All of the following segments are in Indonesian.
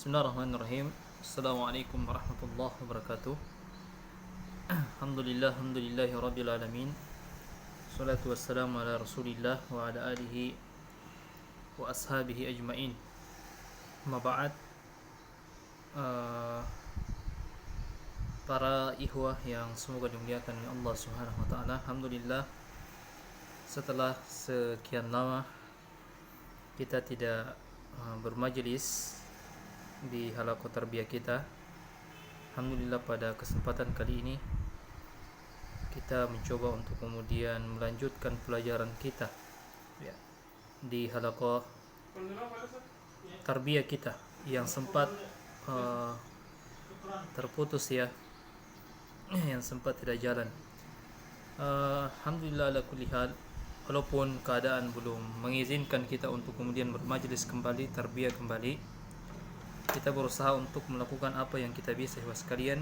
Bismillahirrahmanirrahim. Assalamualaikum warahmatullahi wabarakatuh. Alhamdulillahi rabbil alamin. Salatu wassalamu ala Rasulillah wa ala alihi wa ashabihi ajmain. Amma ba'd. Para ikhwah yang semoga dimuliakan oleh Allah Subhanahu wa taala. Alhamdulillah, setelah sekian lama kita tidak bermajelis di halaqah tarbiyah kita, alhamdulillah pada kesempatan kali ini kita mencoba untuk kemudian melanjutkan pelajaran kita ya, di halaqah tarbiyah kita yang sempat terputus ya, yang sempat tidak jalan. Alhamdulillah ala kulli hal, walaupun keadaan belum mengizinkan kita untuk kemudian bermajelis kembali, tarbiyah kembali, kita berusaha untuk melakukan apa yang kita bisa ya sekalian.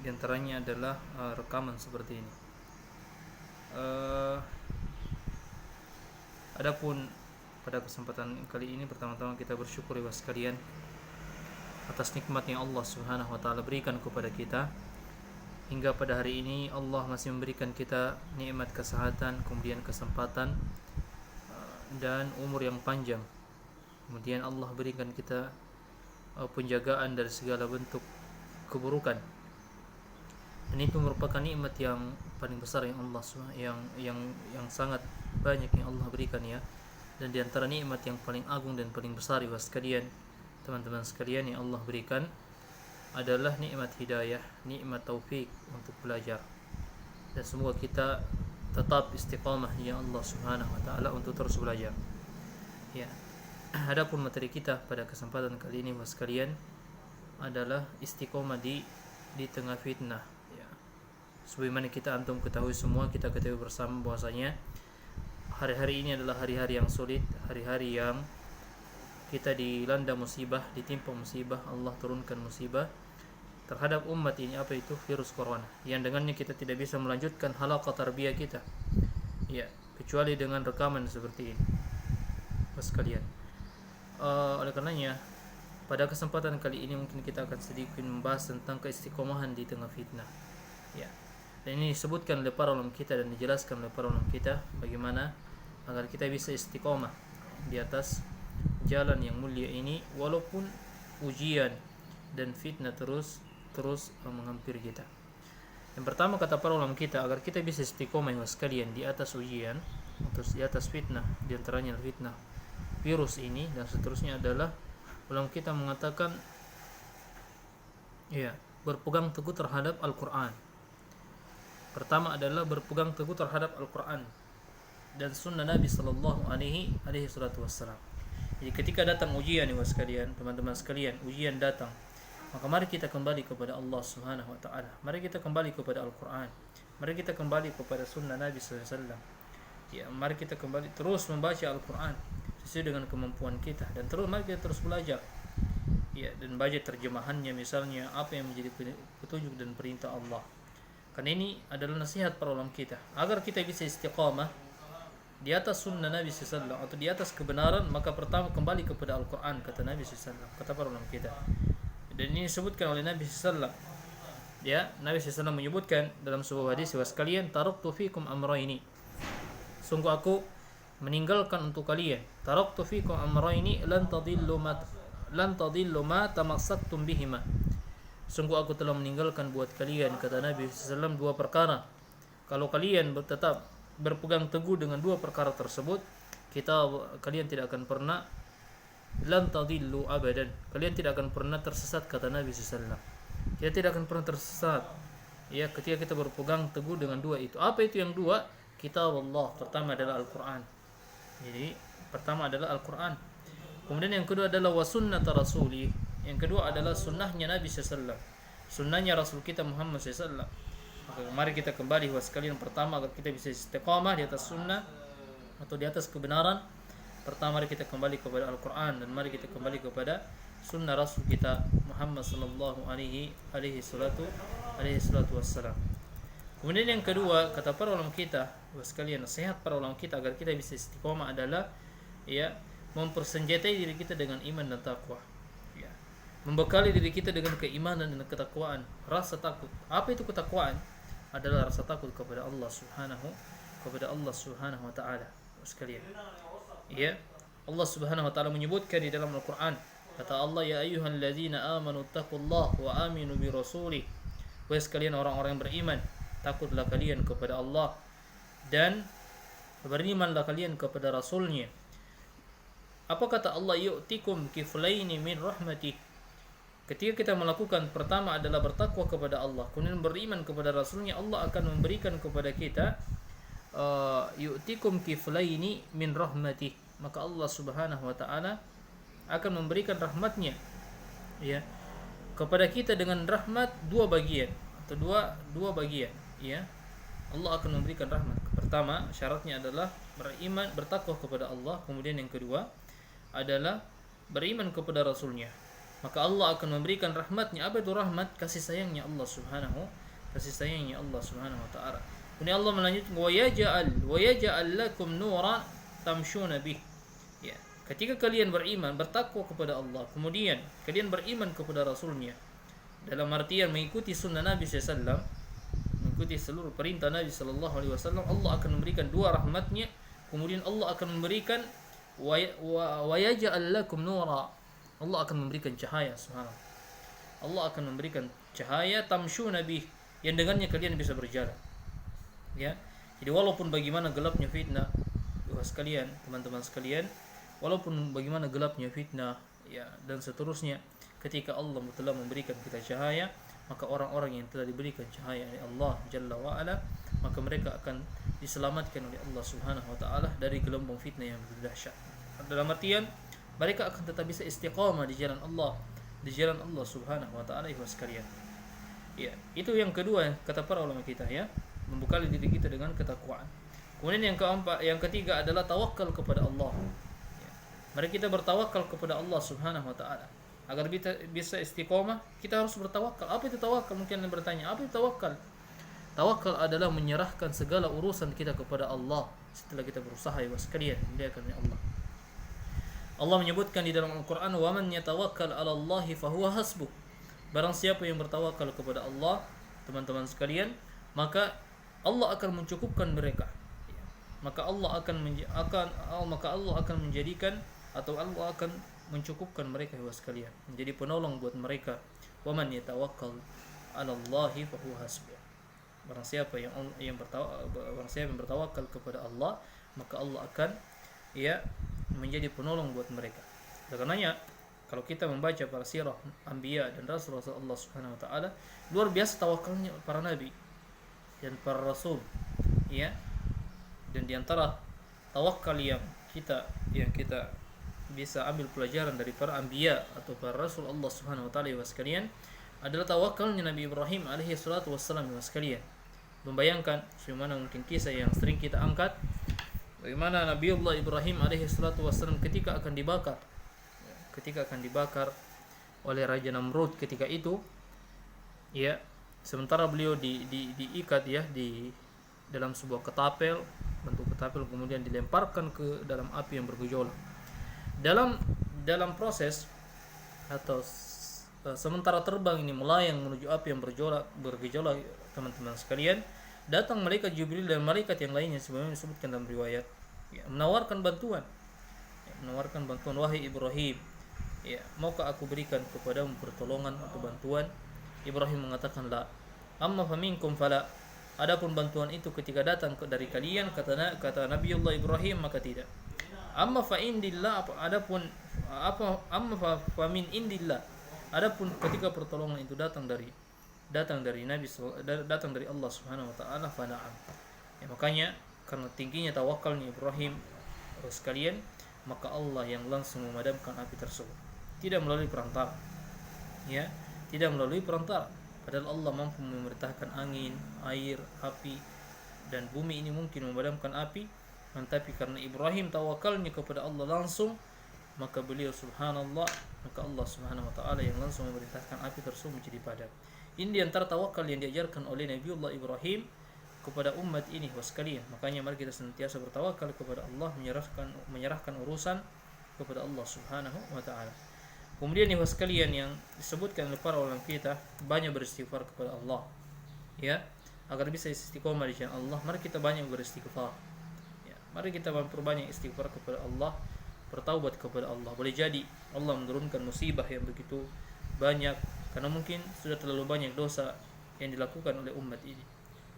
Di antaranya adalah rekaman seperti ini. Adapun pada kesempatan kali ini, pertama-tama kita bersyukur ya sekalian atas nikmat yang Allah Subhanahu wa taala berikan kepada kita. Hingga pada hari ini Allah masih memberikan kita nikmat kesehatan, kemudian kesempatan dan umur yang panjang. Kemudian Allah berikan kita penjagaan dari segala bentuk keburukan. Dan itu merupakan nikmat yang paling besar yang Allah yang sangat banyak yang Allah berikan ya. Dan di antara nikmat yang paling agung dan paling besar ya sekalian, teman-teman sekalian, yang Allah berikan adalah nikmat hidayah, nikmat taufik untuk belajar. Dan semoga kita tetap istiqamah ya Allah Subhanahu wa taala untuk terus belajar. Ya. Adapun materi kita pada kesempatan kali ini Mas sekalian adalah istiqomah di tengah fitnah ya. Sebagaimana kita antum ketahui semua, kita ketahui bersama bahwasanya hari-hari ini adalah hari-hari yang sulit, hari-hari yang kita dilanda musibah, ditimpa musibah, Allah turunkan musibah terhadap umat ini. Apa itu? Virus corona, yang dengannya kita tidak bisa melanjutkan halaqah tarbiyah kita ya, kecuali dengan rekaman seperti ini Mas sekalian. Oleh karenanya pada kesempatan kali ini mungkin kita akan sedikit membahas tentang keistiqomahan di tengah fitnah ya. Dan ini disebutkan oleh para ulama kita dan dijelaskan oleh para ulama kita bagaimana agar kita bisa istiqomah di atas jalan yang mulia ini walaupun ujian dan fitnah terus menghampiri kita. Yang pertama kata para ulama kita, agar kita bisa istiqomah sekalian di atas ujian, di atas fitnah, di antaranya fitnah virus ini dan seterusnya, adalah ulama kita mengatakan ya, berpegang teguh terhadap Al-Quran. Pertama adalah berpegang teguh terhadap Al-Quran dan sunnah Nabi sallallahu alaihi wasallam. Jadi ketika datang ujian ya sekalian, teman-teman sekalian, ujian datang, maka mari kita kembali kepada Allah Subhanahu wa taala. Mari kita kembali kepada Al-Quran. Mari kita kembali kepada sunnah Nabi sallallahu alaihi wasallam. Ya, mari kita kembali terus membaca Al-Quran sesuai dengan kemampuan kita, dan mari kita terus belajar ya, dan baca terjemahannya, misalnya apa yang menjadi petunjuk dan perintah Allah. Karena ini adalah nasihat para ulama kita agar kita bisa istiqamah di atas sunnah Nabi sallallahu alaihi wasallam atau di atas kebenaran. Maka pertama kembali kepada Al-Quran, kata Nabi sallallahu alaihi wasallam, kata para ulama kita. Dan ini disebutkan oleh Nabi sallallahu alaihi wasallam ya. Nabi sallallahu alaihi wasallam menyebutkan dalam sebuah hadis, wa sekalian taraktu fikum amrayni, sungguh aku meninggalkan untuk kalian, taraktu fikum amrayni lan tadillu ma tamassaktum bihima, sungguh aku telah meninggalkan buat kalian, kata Nabi sallallahu alaihi wasallam, dua perkara. Kalau kalian tetap berpegang teguh dengan dua perkara tersebut, kalian tidak akan pernah, lan tadillu abadan, kalian tidak akan pernah tersesat, kata Nabi sallallahu alaihi wasallam. Kita tidak akan pernah tersesat ya, ketika kita berpegang teguh dengan dua itu. Apa itu yang dua? Kitab Allah, pertama adalah Al-Quran. Jadi pertama adalah Al-Quran, kemudian yang kedua adalah wa sunnata rasuli, yang kedua adalah sunnahnya Nabi sallallahu alaihi wasallam, sunnahnya Rasul kita Muhammad sallallahu alaihi wasallam. Mari kita kembali wa sekalian, pertama agar kita bisa istiqamah di atas sunnah atau di atas kebenaran, pertama mari kita kembali kepada Al-Quran, dan mari kita kembali kepada sunnah Rasul kita Muhammad sallallahu alaihi wasallam. Kemudian yang kedua, kata para ulama kita, sekalian nasihat para ulama kita agar kita bisa istiqomah adalah ya, mempersenjatai diri kita dengan iman dan takwa. Ya. membekali diri kita dengan keimanan dan ketakwaan, rasa takut. Apa itu ketakwaan? Adalah rasa takut kepada Allah Subhanahu wa taala. Sekalian. Ya. Allah Subhanahu wa taala menyebutkan di dalam Al-Qur'an, kata Allah, ya ayyuhalladzina amanu taqullaha wa aminu bi rasulih. Wahai sekalian orang-orang yang beriman, takutlah kalian kepada Allah dan berimanlah kalian kepada Rasulnya. Apa kata Allah? Yu'tikum kiflaini min rahmatih. Ketika kita melakukan, pertama adalah bertakwa kepada Allah, kemudian beriman kepada Rasulnya, Allah akan memberikan kepada kita yu'tikum kiflaini min rahmatih. Maka Allah Subhanahu wa taala akan memberikan rahmatnya, ya, kepada kita dengan rahmat dua bagian atau dua bagian, ya. Allah akan memberikan rahmat. Pertama, syaratnya adalah beriman, bertakwa kepada Allah. Kemudian yang kedua adalah beriman kepada Rasulnya. Maka Allah akan memberikan rahmatnya. Apa itu rahmat? Kasih sayangnya Allah Subhanahu wa taala. Kemudian Allah melanjutkan, wa yaj'al lakum nuran tamshuna bih. Ya, ketika kalian beriman, bertakwa kepada Allah, kemudian kalian beriman kepada Rasulnya, dalam artian mengikuti sunnah Nabi SAW, mengikuti seluruh perintah Nabi SAW, Allah akan memberikan dua rahmatnya. Kemudian Allah akan memberikan wa yaj'al lakum nura. Allah akan memberikan cahaya, subhanallah. Allah akan memberikan cahaya tamshuna bih, yang dengannya kalian bisa berjalan. Ya. Jadi walaupun bagaimana gelapnya fitnah, sekalian, teman-teman sekalian, walaupun bagaimana gelapnya fitnah, ya, dan seterusnya, ketika Allah telah memberikan kita cahaya, maka orang-orang yang telah diberikan cahaya oleh Allah Jalla wa Ala, maka mereka akan diselamatkan oleh Allah Subhanahu wa taala dari gelombang fitnah yang dahsyat. Dalam artian mereka akan tetap bisa istiqamah di jalan Allah, Subhanahu wa taala, ikhwas sekalian. Ya, itu yang kedua kata para ulama kita, ya, membekali diri kita dengan ketakwaan. Kemudian yang ketiga adalah tawakal kepada Allah. Ya. Mari kita bertawakal kepada Allah Subhanahu wa taala. Agar kita bisa istiqomah, kita harus bertawakal. Apa itu tawakal? Mungkin Anda bertanya, apa itu tawakal? Tawakal adalah menyerahkan segala urusan kita kepada Allah setelah kita berusaha, ya sekalian, dimuliakan oleh Allah. Allah menyebutkan di dalam Al-Qur'an, "Wa man yatawakkal 'ala Allahi fahuwa hasbuh." Barang siapa yang bertawakal kepada Allah, teman-teman sekalian, maka Allah akan mencukupkan mereka. Maka Allah akan menjadikan, atau Allah akan mencukupkan mereka, ya sekalian, menjadi penolong buat mereka. Wa man yatawakkal 'ala Allahi fahuwa hasbuh. Barang siapa yang bertawakal kepada Allah, maka Allah akan, ya, menjadi penolong buat mereka. Karenanya kalau kita membaca para sirah anbiya dan rasul-rasul Allah Subhanahu wa taala, luar biasa tawakalnya para nabi dan para rasul, ya. Dan di antara tawakal yang kita bisa ambil pelajaran dari para anbiya atau para rasul Allah Subhanahu wa taala, ya sekalian, adalah tawakalnya Nabi Ibrahim alaihi salatu wassalam, ya sekalian. Membayangkan bagaimana mungkin kisah yang sering kita angkat, bagaimana Nabiullah Ibrahim alaihi salatu wassalam ketika akan dibakar oleh Raja Namrud ketika itu, ya, sementara beliau diikat, ya, di dalam sebuah ketapel, bentuk ketapel, kemudian dilemparkan ke dalam api yang bergejolak. Dalam proses atau sementara terbang ini melayang menuju api yang bergejolak, teman-teman sekalian, datang malaikat Jibril dan malaikat yang lainnya sebagaimana disebutkan dalam riwayat, ya, menawarkan bantuan, wahai Ibrahim, ya, maukah aku berikan kepadamu pertolongan atau bantuan? Ibrahim mengatakan, la, amma faminkum fala. Adapun bantuan itu ketika datang dari kalian, kata Nabiullah Ibrahim, maka tidak. Amma fa indillah, amma fa min indillah. Adapun ketika pertolongan itu datang dari Allah Subhanahu wa taala, fa na'am. Ya, makanya karena tingginya tawakalnya Ibrahim, sekalian, maka Allah yang langsung memadamkan api tersebut, tidak melalui perantara, ya, tidak melalui perantara. Padahal Allah mampu memerintahkan angin, air, api, dan bumi ini mungkin memadamkan api, tapi karena Ibrahim tawakalnya kepada Allah langsung, maka beliau, subhanallah, maka Allah Subhanahu wa taala yang langsung memerintahkan api tersebut menjadi padam. Ini di antara tawakal yang diajarkan oleh Nabiullah Ibrahim kepada umat ini, sekalian. Makanya mari kita senantiasa bertawakal kepada Allah, menyerahkan urusan kepada Allah Subhanahu wa taala. Kemudian ikhwas sekalian yang disebutkan oleh para ulama kita, banyak beristighfar kepada Allah. Ya, agar bisa istiqomah di jalan Allah, mari kita banyak beristighfar. Ya, mari kita memperbanyak istighfar kepada Allah, bertaubat kepada Allah. Boleh jadi Allah menurunkan musibah yang begitu banyak karena mungkin sudah terlalu banyak dosa yang dilakukan oleh umat ini.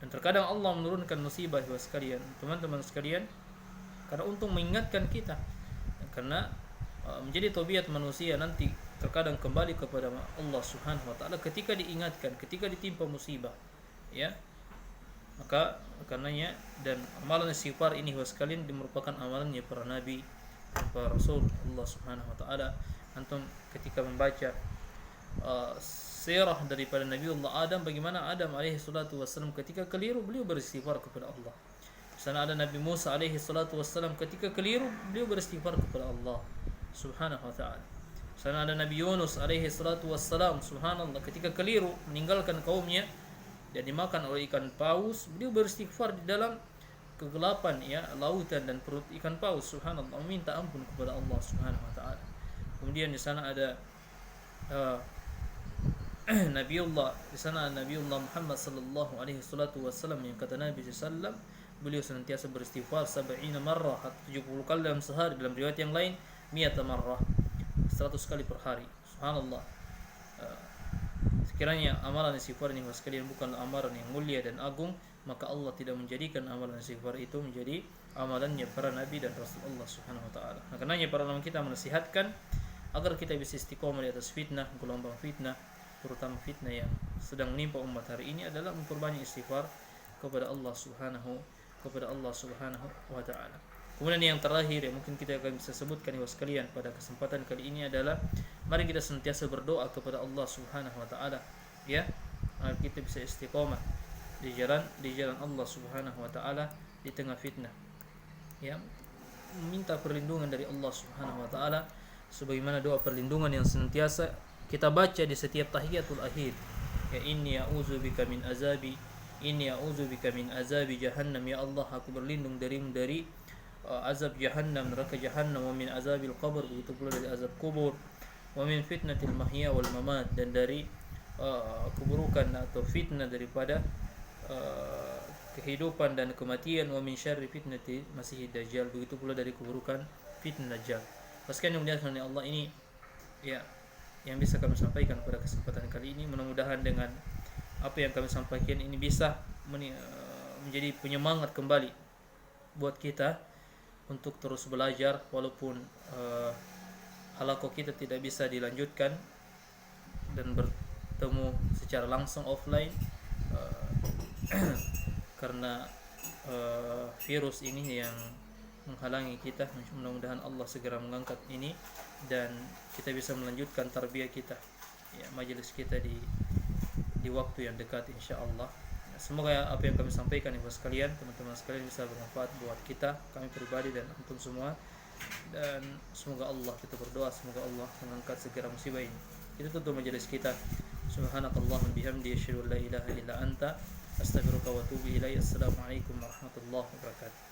Dan terkadang Allah menurunkan musibah ikhwas sekalian, teman-teman sekalian, karena untuk mengingatkan kita. Karena menjadi tabiat manusia nanti terkadang kembali kepada Allah Subhanahu wa taala ketika diingatkan, ketika ditimpa musibah, ya. Maka karenanya, dan amalan istighfar ini sekalian merupakan amalannya para nabi, para rasul Allah Subhanahu wa taala. Antum ketika membaca sirah daripada Nabiullah Adam, bagaimana Adam alaihi salatu wassalam ketika keliru beliau beristighfar kepada Allah. Di sana ada Nabi Musa alaihi salatu wassalam, ketika keliru beliau beristighfar kepada Allah Subhanahu wa taala. Sana ada Nabi Yunus alaihi salatu wassalam, subhanallah, ketika keliru meninggalkan kaumnya dan dimakan oleh ikan paus, beliau beristighfar di dalam kegelapan, ya, lautan dan perut ikan paus, subhanallah, meminta ampun kepada Allah Subhanahu wa taala. Kemudian di sana ada Nabiullah, di sana Nabiullah Muhammad sallallahu alaihi wasallam, yang kata Nabi sallallahu alaihi wasallam, beliau senantiasa beristighfar 70 marrah, 70 kali dalam sehari, dalam riwayat yang lain 100 marrah, 100 kali per hari. Subhanallah. Sekiranya amalan istighfar ini sekalian bukan amalan yang mulia dan agung, maka Allah tidak menjadikan amalan istighfar itu menjadi amalannya para nabi dan rasul Allah Subhanahu wa taala. Nah, karenanya para ulama kita menasihatkan agar kita bisa istiqomah di atas fitnah, gelombang fitnah, terutama fitnah yang sedang menimpa umat hari ini, adalah memperbanyak istighfar kepada Allah Subhanahu wa taala. Kemudian yang terakhir yang mungkin kita akan bisa sebutkan ikhwas sekalian pada kesempatan kali ini adalah mari kita senantiasa berdoa kepada Allah Subhanahu wa taala, ya, agar kita bisa istiqomah di jalan Allah Subhanahu wa taala di tengah fitnah. Ya, meminta perlindungan dari Allah Subhanahu wa taala sebagaimana doa perlindungan yang senantiasa kita baca di setiap tahiyatul akhir. Ya, inni a'udzubika min azabi jahannam, ya Allah, aku berlindung darimu dari azab jahannam, neraka jahannam, wa min azabil qabr, begitu pula dari azab kubur, wa min fitnatil mahya wal mamat, dan dari keburukan atau fitnah daripada kehidupan dan kematian, wa min syarri fitnati masihid dajjal, begitu pula dari keburukan fitnah dajjal. Pasti yang muliakan oleh Allah, ini ya yang bisa kami sampaikan pada kesempatan kali ini. Mudah-mudahan dengan apa yang kami sampaikan ini bisa menjadi penyemangat kembali buat kita untuk terus belajar, walaupun halaqah kita tidak bisa dilanjutkan dan bertemu secara langsung offline karena virus ini yang menghalangi kita. Mudah-mudahan Allah segera mengangkat ini dan kita bisa melanjutkan tarbiyah kita, ya, majelis kita di waktu yang dekat insyaallah. Semoga apa yang kami sampaikan ibu sekalian, teman-teman sekalian, bisa bermanfaat buat kita, kami pribadi dan antum semua. Dan semoga Allah, kita berdoa semoga Allah mengangkat segera musibah ini. Kita tutup majelis kita. Subhanakallahumma bihamdi asyhadu an la ilaha illa anta astaghfiruka wa atubu ilaik. Assalamualaikum warahmatullahi wabarakatuh.